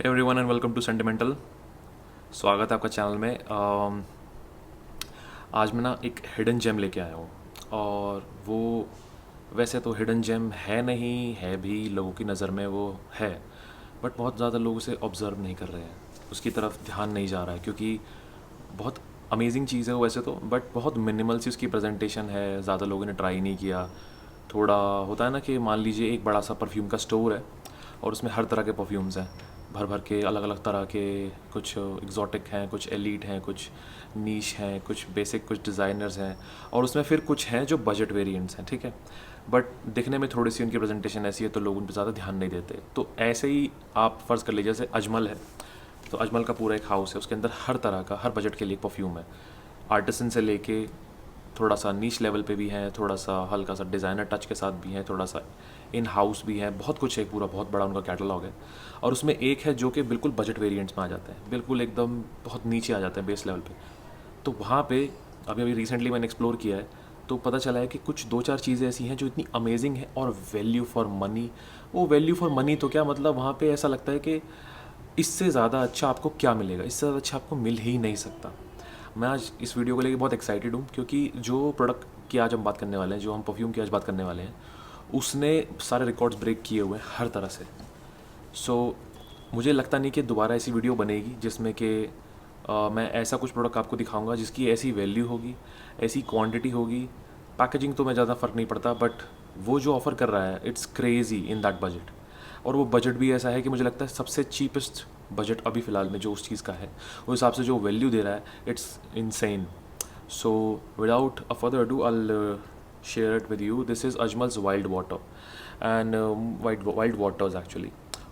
Everyone and welcome to Sentimental. स्वागत है आपका चैनल में। आज मैं ना एक हिडन जेम लेके आया हूँ और वो वैसे तो हिडन जेम है नहीं है भी, लोगों की नज़र में वो है, बट बहुत ज़्यादा लोग उसे ऑब्ज़र्व नहीं कर रहे हैं, उसकी तरफ ध्यान नहीं जा रहा है क्योंकि बहुत अमेजिंग चीज़ है वो वैसे तो, बट बहुत मिनिमल सी उसकी प्रेजेंटेशन है, ज़्यादा लोगों ने ट्राई नहीं किया। थोड़ा होता है ना कि मान लीजिए एक बड़ा सा परफ्यूम का स्टोर है और उसमें हर तरह के परफ्यूम्स हैं, भर भर के अलग अलग तरह के, कुछ एग्जॉटिक हैं, कुछ एलीट हैं, कुछ नीश हैं, कुछ बेसिक, कुछ डिज़ाइनर्स हैं, और उसमें फिर कुछ हैं जो बजट वेरिएंट्स हैं, ठीक है। बट दिखने में थोड़ी सी उनकी प्रेजेंटेशन ऐसी है तो लोग उन पर ज़्यादा ध्यान नहीं देते। तो ऐसे ही आप फ़र्ज़ कर लीजिए जैसे अजमल है, तो अजमल का पूरा एक हाउस है, उसके अंदर हर तरह का, हर बजट के लिए परफ्यूम है। आर्टिसन से लेके थोड़ा सा नीच लेवल पे भी हैं, थोड़ा सा हल्का सा डिज़ाइनर टच के साथ भी हैं, थोड़ा सा इन हाउस भी है, बहुत कुछ है, पूरा बहुत बड़ा उनका कैटलॉग है। और उसमें एक है जो कि बिल्कुल बजट वेरिएंट्स में आ जाते हैं, बिल्कुल एकदम बहुत नीचे आ जाते हैं बेस लेवल पे। तो वहाँ पे अभी अभी रिसेंटली मैंने एक्सप्लोर किया है, तो पता चला है कि कुछ दो चार चीज़ें ऐसी हैं जो इतनी अमेजिंग है और वैल्यू फॉर मनी। वो वैल्यू फॉर मनी तो क्या मतलब, वहाँ पे ऐसा लगता है कि इससे ज़्यादा अच्छा आपको क्या मिलेगा, इससे ज़्यादा अच्छा आपको मिल ही नहीं सकता। मैं आज इस वीडियो को लेकर बहुत एक्साइटेड हूँ क्योंकि जो प्रोडक्ट की आज हम बात करने वाले हैं, जो हम परफ्यूम की आज बात करने वाले हैं, उसने सारे रिकॉर्ड्स ब्रेक किए हुए हैं हर तरह से। मुझे लगता नहीं कि दोबारा ऐसी वीडियो बनेगी जिसमें कि मैं ऐसा कुछ प्रोडक्ट आपको दिखाऊंगा जिसकी ऐसी वैल्यू होगी, ऐसी क्वांटिटी होगी। पैकेजिंग तो मैं ज़्यादा फ़र्क नहीं पड़ता, बट वो जो ऑफ़र कर रहा है it's crazy in that budget. और वो बजट भी ऐसा है कि मुझे लगता है सबसे चीपेस्ट बजट अभी फ़िलहाल में जो उस चीज़ का है, उस हिसाब से जो वैल्यू दे रहा है, it's insane. So without a further ado I share it with you. This is Ajmal's wild water and wild waters actually.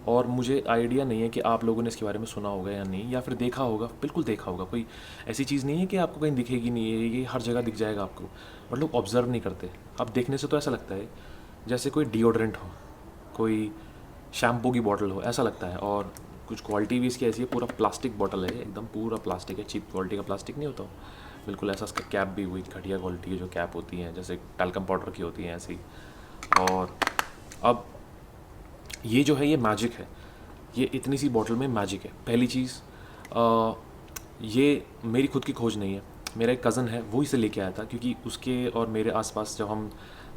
और मुझे आइडिया नहीं है कि आप लोगों ने इसके बारे में सुना होगा या नहीं, या फिर देखा होगा, बिल्कुल देखा होगा। कोई ऐसी चीज़ नहीं है कि आपको कहीं दिखेगी नहीं है, ये हर जगह दिख जाएगा आपको, बट लोग ऑब्ज़र्व नहीं करते। अब देखने से तो ऐसा लगता है जैसे कोई डिओड्रेंट हो, कोई शैम्पू की बॉटल हो, ऐसा लगता है। और कुछ क्वालिटी भी इसकी ऐसी है, पूरा प्लास्टिक बॉटल है, एकदम पूरा प्लास्टिक है, चीप क्वालिटी का प्लास्टिक नहीं होता, बिल्कुल ऐसा। इसका कैप भी हुई घटिया क्वालिटी की जो कैप होती हैं, जैसे टैल्कम पाउडर की होती हैं ऐसी। और अब ये जो है ये मैजिक है, ये इतनी सी बॉटल में मैजिक है। पहली चीज़, ये मेरी खुद की खोज नहीं है, मेरा एक कज़न है वो इसे लेके आया था, क्योंकि उसके और मेरे आसपास जब हम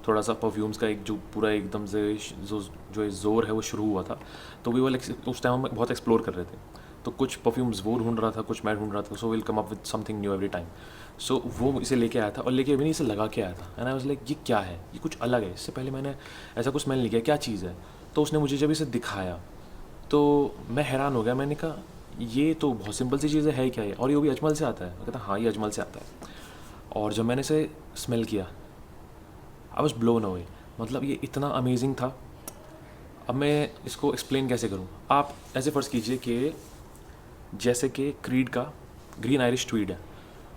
थोड़ा सा परफ्यूम्स का एक जो पूरा एकदम से जो ज़ोर है वो शुरू हुआ था, तो वी वाल उस टाइम हम बहुत एक्सप्लोर कर रहे थे। तो कुछ परफ्यूम्स वो ढूंढ रहा था, कुछ मैं ढूंढ रहा था, so will come up with something new every time. So वो इसे लेके आया था और लेके भी नहीं, इसे लगा के आया था। एंड आई वाज लाइक, ये क्या है, ये कुछ अलग है, इससे पहले मैंने ऐसा कुछ स्मेल नहीं किया, क्या चीज़ है। तो उसने मुझे जब इसे दिखाया तो मैं हैरान हो गया। मैंने कहा ये तो बहुत सिंपल सी चीज़ है क्या ये, और ये भी अजमल से आता है। मैं कहता हाँ ये अजमल से आता है। और जब मैंने इसे स्मेल किया, आई वाज ब्लोन अवे। मतलब ये इतना अमेजिंग था। अब मैं इसको एक्सप्लेन कैसे करूँ। आप ऐसे फ़र्ज़ कीजिए कि जैसे कि क्रीड का ग्रीन आयरिश ट्वीड है,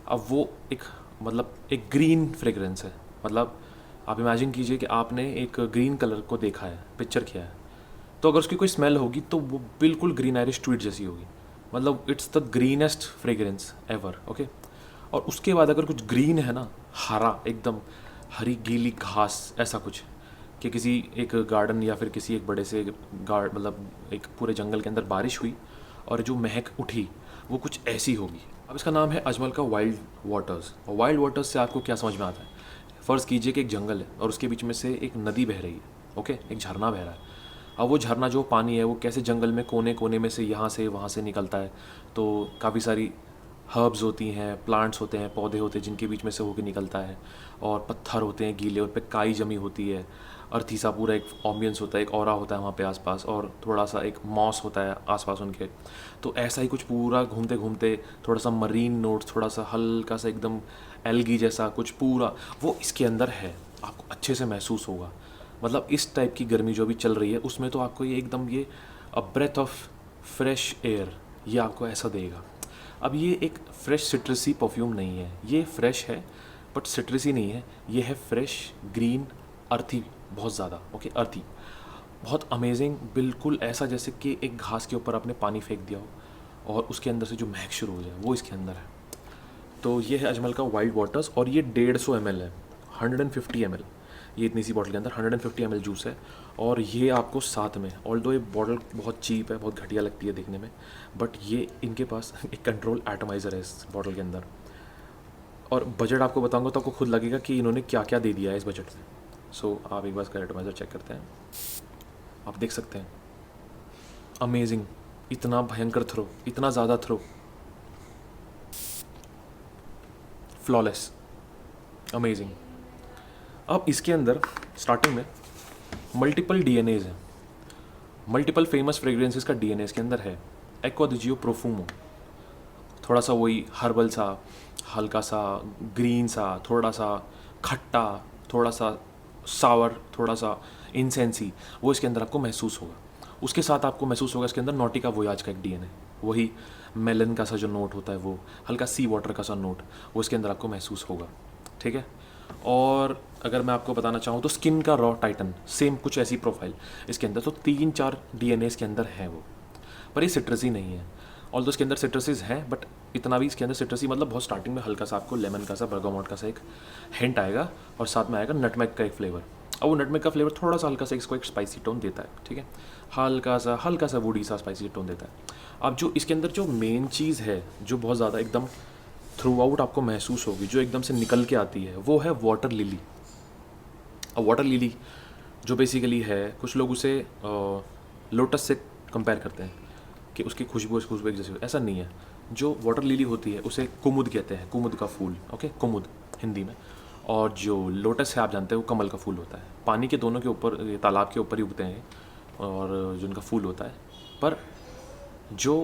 अब वो एक मतलब एक ग्रीन फ्रेगरेंस है। मतलब आप इमेजिन कीजिए कि आपने एक ग्रीन कलर को देखा है, पिक्चर किया है, तो अगर उसकी कोई स्मेल होगी तो वो बिल्कुल ग्रीन आयरिश ट्वीट जैसी होगी। मतलब it's the greenest fragrance ever, okay. और उसके बाद अगर कुछ ग्रीन है ना, हरा, एकदम हरी गीली घास, ऐसा कुछ कि किसी एक गार्डन या फिर किसी एक बड़े से मतलब एक पूरे जंगल के अंदर बारिश हुई और जो महक उठी वो कुछ ऐसी होगी। अब इसका नाम है अजमल का वाइल्ड वाटर्स। और वाइल्ड वाटर्स से आपको क्या समझ में आता है? फ़र्ज़ कीजिए कि एक जंगल है और उसके बीच में से एक नदी बह रही है, ओके, एक झरना बह रहा है। अब वो झरना जो पानी है वो कैसे जंगल में कोने कोने में से यहाँ से वहाँ से निकलता है, तो काफ़ी सारी हर्ब्स होती हैं, प्लांट्स होते हैं, पौधे होते हैं जिनके बीच में से होके निकलता है, और पत्थर होते हैं गीले, उन पे काई जमी होती है, अर्थी सा पूरा एक ऑम्बियंस होता है, एक ऑरा होता है वहाँ पे आसपास, और थोड़ा सा एक मॉस होता है आसपास उनके। तो ऐसा ही कुछ पूरा घूमते घूमते थोड़ा सा मरीन नोट्स, थोड़ा सा हल्का सा एकदम एल्गी जैसा कुछ पूरा वो इसके अंदर है, आपको अच्छे से महसूस होगा। मतलब इस टाइप की गर्मी जो अभी चल रही है उसमें तो आपको ये एकदम ये a breath of fresh air, ये आपको ऐसा देगा। अब ये एक फ्रेश सिट्रसी परफ्यूम नहीं है, ये फ्रेश है बट सिट्रसी नहीं है, ये है फ्रेश ग्रीन अर्थी, बहुत ज़्यादा, ओके, अर्थी, बहुत अमेजिंग। बिल्कुल ऐसा जैसे कि एक घास के ऊपर आपने पानी फेंक दिया हो और उसके अंदर से जो महक शुरू हो जाए, वो इसके अंदर है। तो ये है अजमल का वाइल्ड वाटर्स और ये 150 ml है, 150 ml। ये इतनी सी बॉटल के अंदर 150 ml जूस है, और ये आपको साथ में, ऑल्दो ये बॉटल बहुत चीप है, बहुत घटिया लगती है देखने में, बट ये इनके पास एक कंट्रोल एटमाइज़र है इस बॉटल के अंदर। और बजट आपको बताऊंगा तो आपको खुद लगेगा कि इन्होंने क्या क्या दे दिया है इस बजट में। सो आप एक बार इसका एटमाइज़र चेक करते हैं, आप देख सकते हैं, अमेजिंग, इतना भयंकर थ्रो, इतना ज़्यादा थ्रो, फ्लॉलेस, अमेजिंग। अब इसके अंदर स्टार्टिंग में मल्टीपल डीएनएज हैं, मल्टीपल फेमस फ्रेग्रेंसेस का डीएनए इसके अंदर है। एक्वा द जियो प्रोफूमो, थोड़ा सा वही हर्बल सा, हल्का सा ग्रीन सा, थोड़ा सा खट्टा, थोड़ा सा सावर, थोड़ा सा इंसेंसी, वो इसके अंदर आपको महसूस होगा। उसके साथ आपको महसूस होगा इसके अंदर नॉटिका वोयाज का एक डीएनए, वही मेलन का सा जो नोट होता है, वो हल्का सी वाटर का सा नोट, वो इसके अंदर आपको महसूस होगा, ठीक है। और अगर मैं आपको बताना चाहूँ तो स्किन का रॉ टाइटन, सेम कुछ ऐसी प्रोफाइल इसके अंदर। तो 3-4 डीएनए इसके अंदर हैं वो, पर ये सिट्रसी नहीं है। ऑल दो इसके अंदर सिट्रसीज हैं, बट इतना भी इसके अंदर सिट्रसी मतलब बहुत स्टार्टिंग में हल्का सा आपको लेमन का सा, बर्गामोट का सा एक हिंट आएगा, और साथ में आएगा नटमेग का एक फ्लेवर। और वो नटमेग का फ्लेवर थोड़ा सा हल्का सा इसको एक स्पाइसी टोन देता है, ठीक है, हल्का सा वुडी सा स्पाइसी टोन देता है। अब जो इसके अंदर जो मेन चीज़ है, जो बहुत ज़्यादा एकदम थ्रू आउट आपको महसूस होगी, जो एकदम से निकल के आती है, वो है वाटर लिली। अब वाटर लिली जो बेसिकली है, कुछ लोग उसे लोटस से कंपेयर करते हैं कि उसकी खुशबू एक जैसी, ऐसा नहीं है। जो वाटर लिली होती है उसे कुमुद कहते हैं, कुमुद का फूल, ओके, कुमुद हिंदी में। और जो लोटस है आप जानते हैं वो कमल का फूल होता है, पानी के दोनों के ऊपर, तालाब के ऊपर ही उगते हैं, और जो उनका फूल होता है। पर जो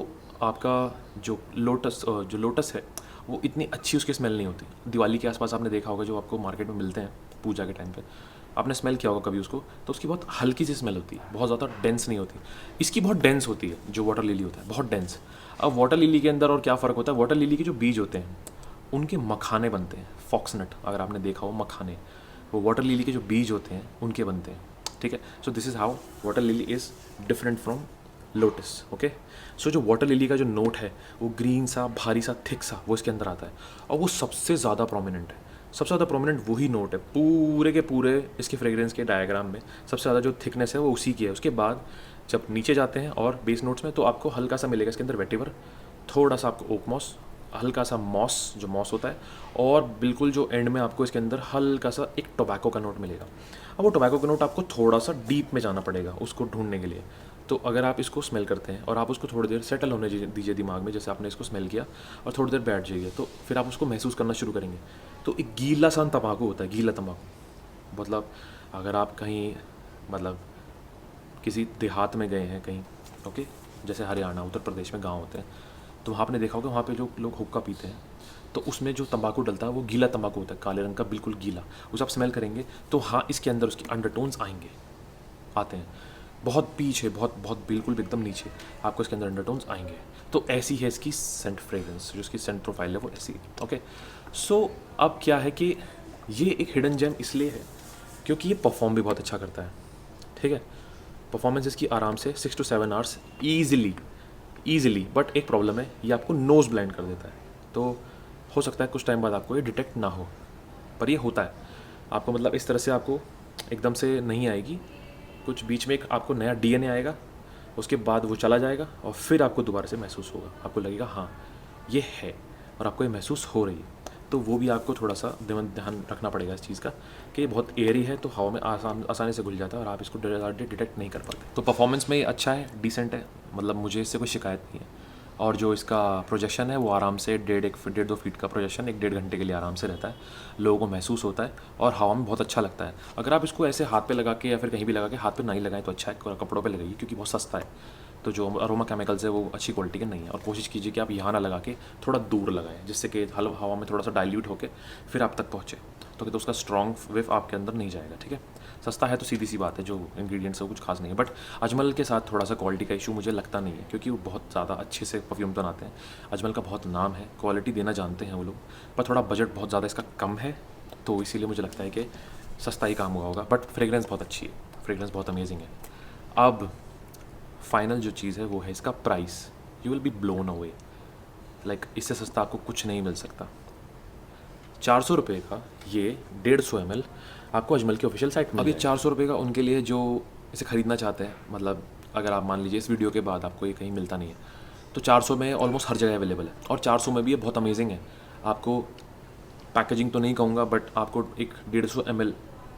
आपका जो लोटस है, वो इतनी अच्छी उसकी स्मेल नहीं होती। दिवाली के आसपास आपने देखा होगा, जो आपको मार्केट में मिलते हैं पूजा के टाइम पे, आपने स्मेल किया होगा कभी उसको, तो उसकी बहुत हल्की सी स्मेल होती है, बहुत ज़्यादा डेंस नहीं होती। इसकी बहुत डेंस होती है, जो वाटर लिली होता है बहुत डेंस। अब वाटर लिली के अंदर और क्या फ़र्क होता है, वाटर लिली के जो बीज होते हैं उनके मखाने बनते हैं, फॉक्सनट अगर आपने देखा हो, मखाने, वो वाटर लिली के जो बीज होते हैं उनके बनते हैं, ठीक है। So this is how water lily is different from lotus, okay. So जो वाटर लिली का जो नोट है, वो ग्रीन सा, भारी सा, थिक सा, वो इसके अंदर आता है, और वो सबसे ज़्यादा प्रोमिनेंट है। सबसे ज़्यादा प्रोमिनेंट वही नोट है पूरे के पूरे इसके फ्रेग्रेंस के डायग्राम में। सबसे ज़्यादा जो थिकनेस है वो उसी की है। उसके बाद जब नीचे जाते हैं और बेस नोट्स में, तो आपको हल्का सा मिलेगा इसके अंदर वेटिवर, थोड़ा सा आपको ओक मॉस, हल्का सा मॉस, जो मॉस होता है, और बिल्कुल जो एंड में आपको इसके अंदर हल्का सा एक टोबैको का नोट मिलेगा। अब वो टोबैको का नोट आपको थोड़ा सा डीप में जाना पड़ेगा उसको ढूंढने के लिए। तो अगर आप इसको स्मेल करते हैं और आप उसको थोड़ी देर सेटल होने दीजिए दिमाग में, जैसे आपने इसको स्मेल किया और थोड़ी देर बैठ जाइए, तो फिर आप उसको महसूस करना शुरू करेंगे। तो एक गीला सा तंबाकू होता है, गीला तंबाकू, मतलब अगर आप कहीं, मतलब किसी देहात में गए हैं कहीं, ओके, जैसे हरियाणा, उत्तर प्रदेश में गांव होते हैं, तो वहाँ आपने देखा होगा वहाँ पे जो लोग हुक्का पीते हैं, तो उसमें जो तंबाकू डलता है वो गीला तंबाकू होता है, काले रंग का, बिल्कुल गीला। उसे आप स्मेल करेंगे तो हाँ, इसके अंदर उसके अंडरटोन्स आते हैं, बहुत पीछे, बहुत बहुत बिल्कुल एकदम नीचे आपको इसके अंदर अंडरटोन्स आएंगे। तो ऐसी है इसकी सेंट फ्रेग्रेंस, जो इसकी सेंट प्रोफाइल है वो ऐसी है, ओके। सो अब क्या है कि ये एक हिडन जेम इसलिए है क्योंकि ये परफॉर्म भी बहुत अच्छा करता है, ठीक है। परफॉर्मेंस इसकी आराम से 6 to 7 आवर्स ईजिली, बट एक प्रॉब्लम है, ये आपको नोज़ ब्लाइंड कर देता है। तो हो सकता है कुछ टाइम बाद आपको ये डिटेक्ट ना हो, पर ये होता है आपको, मतलब इस तरह से आपको एकदम से नहीं आएगी, कुछ बीच में एक आपको नया डीएनए आएगा, उसके बाद वो चला जाएगा, और फिर आपको दोबारा से महसूस होगा, आपको लगेगा हाँ ये है, और आपको ये महसूस हो रही है। तो वो भी आपको थोड़ा सा ध्यान रखना पड़ेगा इस चीज़ का, कि ये बहुत एयरी है, तो हवा में आसानी से घुल जाता है और आप इसको डिटेक्ट नहीं कर पाते। तो परफॉर्मेंस में ये अच्छा है, डिसेंट है, मतलब मुझे इससे कोई शिकायत नहीं है। और जो इसका प्रोजेक्शन है वो आराम से 1.5-2 फीट का प्रोजेक्शन 1-1.5 घंटे के लिए आराम से रहता है, लोगों को महसूस होता है, और हवा में बहुत अच्छा लगता है। अगर आप इसको ऐसे हाथ पे लगा के या फिर कहीं भी लगा के, हाथ पे नहीं लगाएं तो अच्छा है, कपड़ों पे लगाइए, क्योंकि बहुत सस्ता है, तो जो अरोमा केमिकल्स है वो अच्छी क्वालिटी के नहीं है। और कोशिश कीजिए कि आप यहाँ ना लगा के थोड़ा दूर लगाएं, जिससे कि हवा में थोड़ा सा डाइल्यूट होकर फिर आप तक पहुँचे, तो उसका स्ट्रॉन्ग विफ आपके अंदर नहीं जाएगा, ठीक है। सस्ता है तो सीधी सी बात है, जो इंग्रेडिएंट्स है वो कुछ खास नहीं है, बट अजमल के साथ थोड़ा सा क्वालिटी का इशू मुझे लगता नहीं है, क्योंकि वो बहुत ज़्यादा अच्छे से परफ्यूम बनाते हैं। अजमल का बहुत नाम है, क्वालिटी देना जानते हैं वो लोग, पर थोड़ा बजट बहुत ज़्यादा इसका कम है, तो इसीलिए मुझे लगता है कि सस्ता ही काम हुआ होगा। बट फ्रेग्रेंस बहुत अच्छी है, फ्रेग्रेंस बहुत अमेजिंग है। अब फाइनल जो चीज़ है वो है इसका price. You will be blown away, like इससे सस्ता आपको कुछ नहीं मिल सकता। ₹400 का ये 150 ml आपको अजमल की ऑफिशियल साइट में। अब ये 400 रुपये का उनके लिए जो इसे ख़रीदना चाहते हैं, मतलब अगर आप मान लीजिए इस वीडियो के बाद आपको ये कहीं मिलता नहीं है, तो 400 में ऑलमोस्ट हर जगह अवेलेबल है। और 400 में भी ये बहुत अमेजिंग है। आपको पैकेजिंग तो नहीं कहूँगा, बट आपको एक 150 ml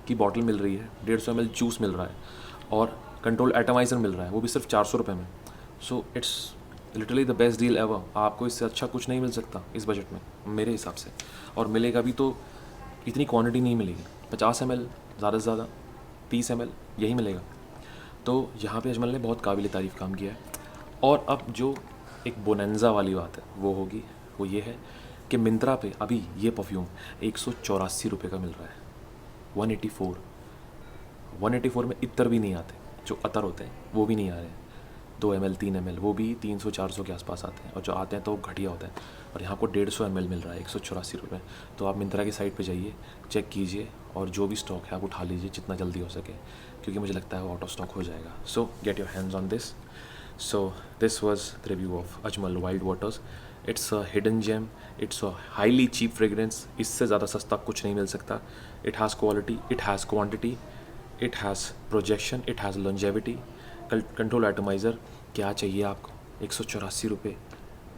की बॉटल मिल रही है, 150 ml जूस मिल रहा है और कंट्रोल एटमाइज़र मिल रहा है, वो भी सिर्फ 400 रुपये में। So it's literally the best deal ever. आपको इससे अच्छा कुछ नहीं मिल सकता इस बजट में मेरे हिसाब से। और मिलेगा भी तो इतनी क्वांटिटी नहीं मिलेगी, 50 ml ज़्यादा से ज़्यादा, 30 ml यही मिलेगा। तो यहाँ पे अजमल ने बहुत काबिल तारीफ़ काम किया है। और अब जो एक बोनेंजा वाली बात है वो होगी, वो ये है कि मिंत्रा पे अभी ये परफ्यूम 184 रुपये का मिल रहा है। 184 में इत्र भी नहीं आते, जो अतर होते हैं वो भी नहीं आ रहे हैं। 2 ml 3 ml वो भी 300-400 के आसपास आते हैं, और जो आते हैं तो घटिया होता है। और यहाँ को 150 ml मिल रहा है 184 रुपये। तो आप मिंत्रा की साइट पे जाइए, चेक कीजिए, और जो भी स्टॉक है आप उठा लीजिए जितना जल्दी हो सके, क्योंकि मुझे लगता है वो आउट ऑफ स्टॉक हो जाएगा। सो get your hands on this. So this was the review of Ajmal Wild Waters. It's a hidden gem. It's a highly cheap fragrance. इससे ज़्यादा सस्ता कुछ नहीं मिल सकता. It has quality. It has quantity. It has projection. It has longevity. Control atomizer. क्या चाहिए आपको? 184 रुपये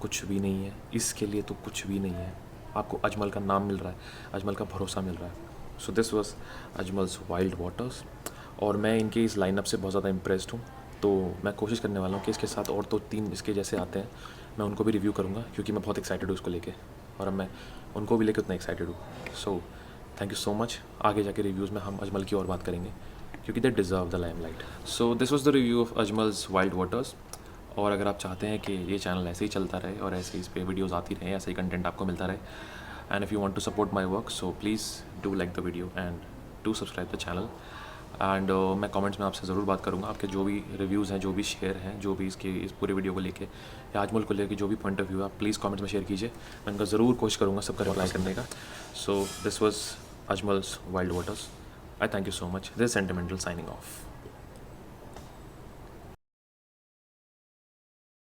कुछ भी नहीं है. इसके लिए तो कुछ भी नहीं है. आपको अजमल का नाम मिल रहा है, अजमल का भरोसा मिल रहा है. So this was Ajmal's Wild Waters. और मैं इनके इस लाइनअप से बहुत ज़्यादा इम्प्रेस्ड हूँ. तो मैं कोशिश करने वाला हूँ कि इसके साथ और तो 3 इसके जैसे आते हैं, मैं उनको भी रिव्यू करूँगा, क्योंकि मैं बहुत एक्साइटेड हूँ उसको लेके, और अब मैं उनको भी लेके उतना एक्साइटेड हूँ. So thank you so much. आगे जाके रिव्यूज़ में हम अजमल की और बात करेंगे, क्योंकि they deserve the limelight. So this was the review of Ajmal's wild waters. और अगर आप चाहते हैं कि ये चैनल ऐसे ही चलता रहे और ऐसे इस पर वीडियोज़ आती रहे, ऐसे ही कंटेंट आपको मिलता रहे, and if you want to support my work, so please do like the video and do subscribe the channel. And मैं कमेंट्स में आपसे ज़रूर बात करूँगा. आपके जो भी रिव्यूज़ हैं, जो भी शेयर हैं, जो भी इसके इस पूरे वीडियो को लेके या अजमल को लेके जो भी पॉइंट ऑफ व्यू है, आप प्लीज़ कमेंट्स में शेयर कीजिए. मैं उनका ज़रूर कोशिश करूँगा सबका रिप्लाई करने का. So this was Ajmal's wild waters. I thank you so much. This sentimental signing of.